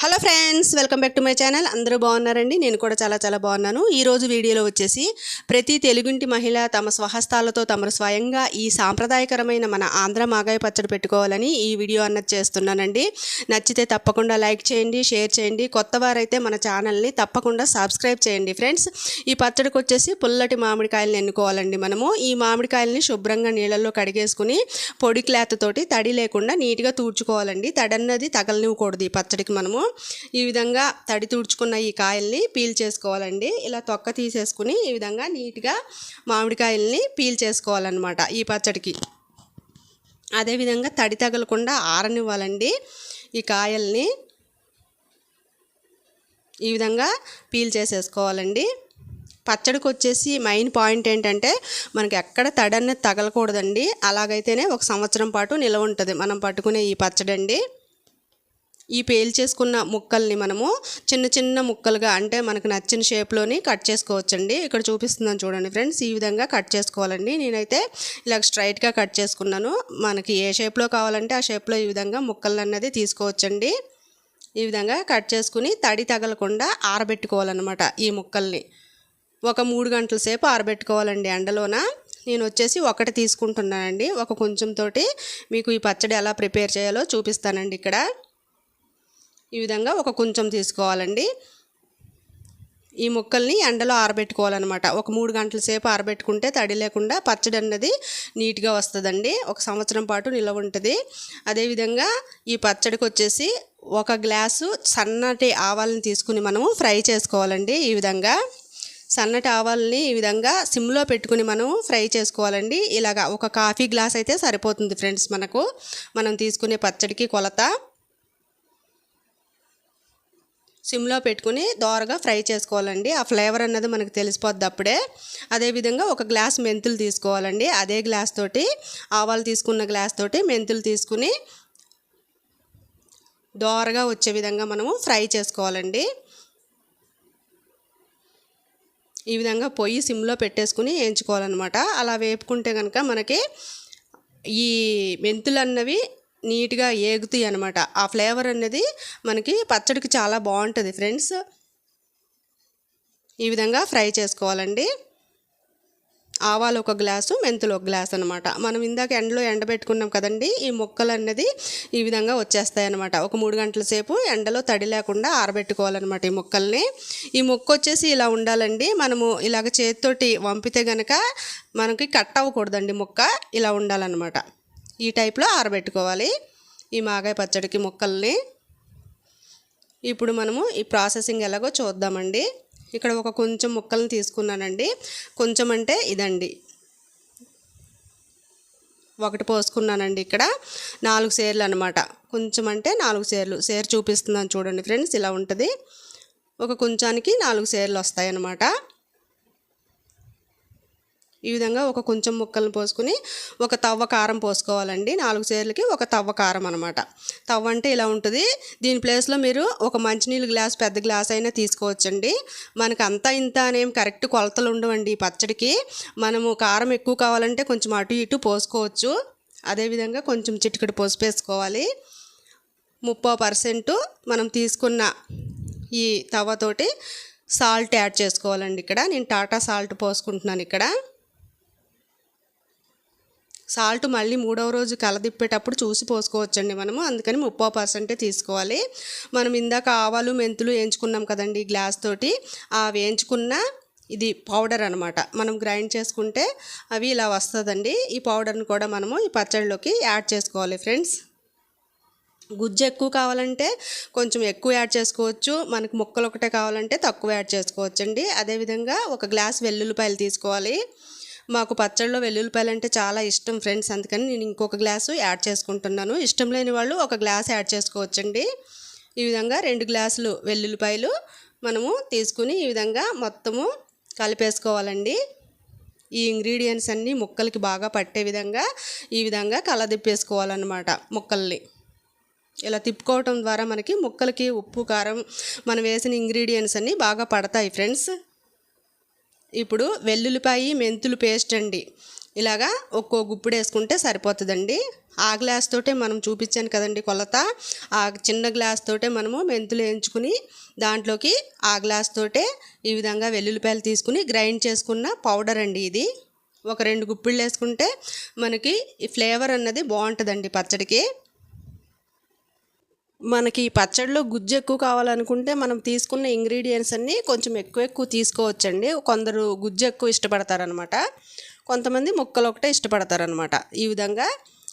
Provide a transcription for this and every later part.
Hello friends, welcome back to my channel. అందరూ బాగున్నారండి? నేను కూడా చాలా బాగున్నాను. ఈరోజు వీడియోలో వచ్చేసి ప్రతి తెలుగుంటి మహిళ తమ స్వహస్తాలతో తమరు స్వయంగా ఈ సాంప్రదాయకరమైన మన ఆంధ్ర మాగాయ పచ్చడి పెట్టుకోవాలని ఈ వీడియో అన్నది చేస్తున్నానండి. నచ్చితే తప్పకుండా లైక్ చేయండి, షేర్ చేయండి. కొత్త వారైతే మన ఛానల్ని తప్పకుండా సబ్స్క్రైబ్ చేయండి. ఫ్రెండ్స్, ఈ పచ్చడికి వచ్చేసి పుల్లటి మామిడికాయలను ఎన్నుకోవాలండి. మనము ఈ మామిడికాయలని శుభ్రంగా నీళ్ళల్లో కడిగేసుకుని పొడి క్లాత్ తోటి తడి లేకుండా నీట్గా తూడ్చుకోవాలండి. తడి అన్నది తగలనివ్వకూడదు ఈ పచ్చడికి. మనము ఈ విధంగా తడి తుడుచుకున్న ఈ కాయల్ని పీల్ చేసుకోవాలండి. ఇలా తొక్క తీసేసుకుని ఈ విధంగా నీట్గా మామిడికాయల్ని పీల్ చేసుకోవాలన్నమాట ఈ పచ్చడికి. అదేవిధంగా తడి తగలకుండా ఆరనివ్వాలండి. ఈ కాయల్ని ఈ విధంగా పీల్ చేసేసుకోవాలండి. పచ్చడికి వచ్చేసి మెయిన్ పాయింట్ ఏంటంటే మనకి ఎక్కడ తడి అనేది తగలకూడదండి. అలాగైతేనే ఒక సంవత్సరం పాటు నిల్వ ఉంటుంది మనం పట్టుకునే ఈ పచ్చడి అండి. ఈ పేల్ చేసుకున్న ముక్కల్ని మనము చిన్న ముక్కలుగా, అంటే మనకు నచ్చిన షేప్లోని కట్ చేసుకోవచ్చండి. ఇక్కడ చూపిస్తున్నాను చూడండి ఫ్రెండ్స్, ఈ విధంగా కట్ చేసుకోవాలండి. నేనైతే ఇలా స్ట్రైట్గా కట్ చేసుకున్నాను. మనకి ఏ షేప్లో కావాలంటే ఆ షేప్లో ఈ విధంగా ముక్కలు అన్నది తీసుకోవచ్చండి. ఈ విధంగా కట్ చేసుకుని తడి తగలకుండా ఆరబెట్టుకోవాలన్నమాట ఈ ముక్కల్ని. ఒక 3 గంటల సేపు ఆరబెట్టుకోవాలండి ఎండలోన. నేను వచ్చేసి ఒకటి తీసుకుంటున్నానండి. ఒక కొంచెం తోటి మీకు ఈ పచ్చడి ఎలా ప్రిపేర్ చేయాలో చూపిస్తానండి. ఇక్కడ ఈ విధంగా ఒక కొంచెం తీసుకోవాలండి. ఈ ముక్కల్ని ఎండలో ఆరబెట్టుకోవాలన్నమాట. ఒక 3 గంటల సేపు ఆరబెట్టుకుంటే తడి లేకుండా పచ్చడి అన్నది నీట్గా వస్తుందండి. ఒక సంవత్సరం పాటు నిల్వ ఉంటుంది. అదేవిధంగా ఈ పచ్చడికి వచ్చేసి 1 గ్లాసు సన్నటి ఆవాలను తీసుకుని మనము ఫ్రై చేసుకోవాలండి. ఈ విధంగా సన్నటి ఆవాలని ఈ విధంగా సిమ్లో పెట్టుకుని మనం ఫ్రై చేసుకోవాలండి. ఇలాగా ఒక కాఫీ గ్లాస్ అయితే సరిపోతుంది ఫ్రెండ్స్ మనం తీసుకునే పచ్చడికి కొలత. సిమ్లో పెట్టుకుని దోరగా ఫ్రై చేసుకోవాలండి. ఆ ఫ్లేవర్ అన్నది మనకు తెలిసిపోద్ది అప్పుడే. అదేవిధంగా 1 గ్లాస్ మెంతులు తీసుకోవాలండి. అదే గ్లాస్ తోటి ఆవాలు తీసుకున్న గ్లాస్ తోటి మెంతులు తీసుకుని దోరగా వచ్చే విధంగా మనము ఫ్రై చేసుకోవాలండి. ఈ విధంగా పొయ్యి సిమ్లో పెట్టేసుకుని వేయించుకోవాలన్నమాట. అలా వేపుకుంటే కనుక మనకి ఈ మెంతులు అన్నవి నీట్గా ఏగుతాయి అన్నమాట. ఆ ఫ్లేవర్ అనేది మనకి పచ్చడికి చాలా బాగుంటుంది ఫ్రెండ్స్. ఈ విధంగా ఫ్రై చేసుకోవాలండి. ఆవాలు 1 గ్లాసు, మెంతులు 1 గ్లాస్ అనమాట. మనం ఇందాక ఎండలో ఎండబెట్టుకున్నాం కదండి. ఈ ముక్కలు అన్నది ఈ విధంగా వచ్చేస్తాయి అన్నమాట. ఒక 3 గంటల సేపు ఎండలో తడి లేకుండా ఆరబెట్టుకోవాలన్నమాట ఈ ముక్కల్ని. ఈ ముక్క వచ్చేసి ఇలా ఉండాలండి. మనము ఇలాగ చేతితోటి వంపితే కనుక మనకి కట్ అవ్వకూడదండి. ముక్క ఇలా ఉండాలన్నమాట. ఈ టైప్లో ఆరబెట్టుకోవాలి ఈ మాగాయ పచ్చడికి ముక్కల్ని. ఇప్పుడు మనము ఈ ప్రాసెసింగ్ ఎలాగో చూద్దామండి. ఇక్కడ ఒక కొంచెం ముక్కల్ని తీసుకున్నానండి. కొంచెం అంటే ఇదండి, 1 పోసుకున్నానండి. ఇక్కడ 4 సేర్లు అనమాట. కొంచెం అంటే 4 సేర్లు. సేరు చూపిస్తున్నాను చూడండి ఫ్రెండ్స్, ఇలా ఉంటుంది. ఒక కొంచానికి 4 సేర్లు వస్తాయి అన్నమాట. ఈ విధంగా ఒక కొంచెం ముక్కలను పోసుకుని 1 తవ్వ కారం పోసుకోవాలండి. 4 సేర్లకి 1 తవ్వ కారం అనమాట. తవ్వ అంటే ఇలా ఉంటుంది. దీని ప్లేస్లో మీరు ఒక మంచినీళ్ళు గ్లాస్, పెద్ద గ్లాస్ అయినా తీసుకోవచ్చండి. మనకు అంతా ఇంత అనేం కరెక్ట్ కొలతలు ఉండవండి ఈ పచ్చడికి. మనము కారం ఎక్కువ కావాలంటే కొంచెం అటు ఇటు పోసుకోవచ్చు. అదేవిధంగా కొంచెం చిటికెడు పసుపు వేసుకోవాలి. 30% మనం తీసుకున్న ఈ తవ్వతోటి సాల్ట్ యాడ్ చేసుకోవాలండి. ఇక్కడ నేను టాటా సాల్ట్ పోసుకుంటున్నాను. ఇక్కడ సాల్ట్ మళ్ళీ 3వ రోజు కలదిప్పేటప్పుడు చూసి పోసుకోవచ్చండి మనము. అందుకని 30% తీసుకోవాలి. మనం ఇందాక ఆవాలు మెంతులు వేయించుకున్నాం కదండి ఈ గ్లాస్ తోటి. ఆ వేయించుకున్న ఇది పౌడర్ అనమాట. మనం గ్రైండ్ చేసుకుంటే అవి ఇలా వస్తుందండి. ఈ పౌడర్ని కూడా మనము ఈ పచ్చడిలోకి యాడ్ చేసుకోవాలి ఫ్రెండ్స్. గుజ్జు ఎక్కువ కావాలంటే కొంచెం ఎక్కువ యాడ్ చేసుకోవచ్చు. మనకు ముక్కలు ఒకటే కావాలంటే తక్కువ యాడ్ చేసుకోవచ్చండి. అదేవిధంగా 1 గ్లాస్ వెల్లుల్లిపాయలు తీసుకోవాలి. మాకు పచ్చడిలో వెల్లుల్లిపాయలు అంటే చాలా ఇష్టం ఫ్రెండ్స్, అందుకని నేను ఇంకొక గ్లాసు యాడ్ చేసుకుంటున్నాను. ఇష్టం లేని వాళ్ళు 1 గ్లాస్ యాడ్ చేసుకోవచ్చండి. ఈ విధంగా 2 గ్లాసులు వెల్లుల్లిపాయలు మనము తీసుకుని ఈ విధంగా మొత్తము కలిపేసుకోవాలండి. ఈ ఇంగ్రీడియంట్స్ అన్నీ ముక్కలకి బాగా పట్టే విధంగా ఈ విధంగా కలదిప్పేసుకోవాలన్నమాట ముక్కల్ని. ఇలా తిప్పుకోవటం ద్వారా మనకి ముక్కలకి ఉప్పు, కారం, మనం వేసిన ఇంగ్రీడియంట్స్ అన్నీ బాగా పడతాయి ఫ్రెండ్స్. ఇప్పుడు వెల్లుల్లిపాయ మెంతులు పేస్ట్ అండి. ఇలాగా ఒక్కో గుప్పుడు వేసుకుంటే సరిపోతుందండి. ఆ గ్లాస్ తోటే మనం చూపించాను కదండి కొలత, ఆ చిన్న గ్లాస్ తోటే మనము మెంతులు వేయించుకుని దాంట్లోకి ఆ గ్లాస్ తోటే ఈ విధంగా వెల్లుల్లిపాయలు తీసుకుని గ్రైండ్ చేసుకున్న పౌడర్ అండి ఇది. ఒక 2 గుప్పిళ్ళు వేసుకుంటే మనకి ఈ ఫ్లేవర్ అన్నది బాగుంటుందండి పచ్చడికి. మనకి ఈ పచ్చడిలో గుజ్జు ఎక్కువ కావాలనుకుంటే మనం తీసుకున్న ఇంగ్రీడియంట్స్ అన్నీ కొంచెం ఎక్కువ తీసుకోవచ్చండి. కొందరు గుజ్జు ఎక్కువ ఇష్టపడతారనమాట, కొంతమంది ముక్కలు ఒకటే ఇష్టపడతారనమాట. ఈ విధంగా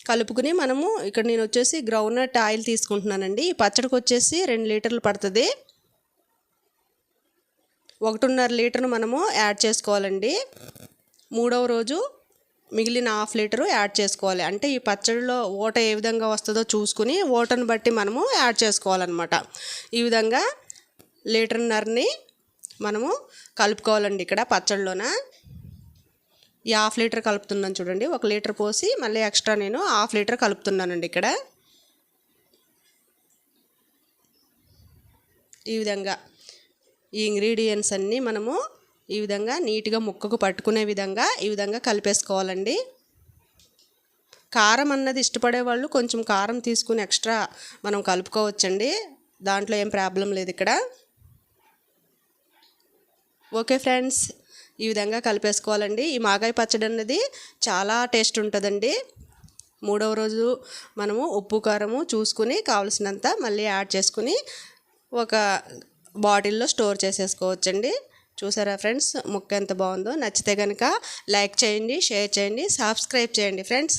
కలుపుకుని మనము ఇక్కడ నేను వచ్చేసి గ్రౌండ్నట్ ఆయిల్ తీసుకుంటున్నానండి. ఈ పచ్చడికి వచ్చేసి 2 లీటర్లు పడుతుంది. 1.5 లీటర్ను మనము యాడ్ చేసుకోవాలండి. 3వ రోజు మిగిలిన 1/2 లీటరు యాడ్ చేసుకోవాలి. అంటే ఈ పచ్చడిలో ఓట ఏ విధంగా వస్తుందో చూసుకుని ఓటను బట్టి మనము యాడ్ చేసుకోవాలన్నమాట. ఈ విధంగా 1.5 లీటర్ని మనము కలుపుకోవాలండి. ఇక్కడ పచ్చడిలోన ఈ 1/2 లీటర్ కలుపుతున్నాను చూడండి. 1 లీటర్ పోసి మళ్ళీ ఎక్స్ట్రా నేను 1/2 లీటర్ కలుపుతున్నానండి. ఇక్కడ ఈ విధంగా ఈ ఇంగ్రీడియంట్స్ అన్నీ మనము ఈ విధంగా నీట్గా ముక్కకు పట్టుకునే విధంగా ఈ విధంగా కలిపేసుకోవాలండి. కారం అన్నది ఇష్టపడే వాళ్ళు కొంచెం కారం తీసుకుని ఎక్స్ట్రా మనం కలుపుకోవచ్చండి, దాంట్లో ఏం ప్రాబ్లం లేదు ఇక్కడ. ఓకే ఫ్రెండ్స్, ఈ విధంగా కలిపేసుకోవాలండి. ఈ మాగాయ పచ్చడి అన్నది చాలా టేస్ట్ ఉంటుందండి. 3వ రోజు మనము ఉప్పు కారము చూసుకుని కావలసినంత మళ్ళీ యాడ్ చేసుకుని ఒక బాటిల్లో స్టోర్ చేసేసుకోవచ్చండి. చూసారా ఫ్రెండ్స్, ముక్క ఎంత బాగుందో. నచ్చితే కనుక లైక్ చేయండి, షేర్ చేయండి, సబ్స్క్రైబ్ చేయండి ఫ్రెండ్స్.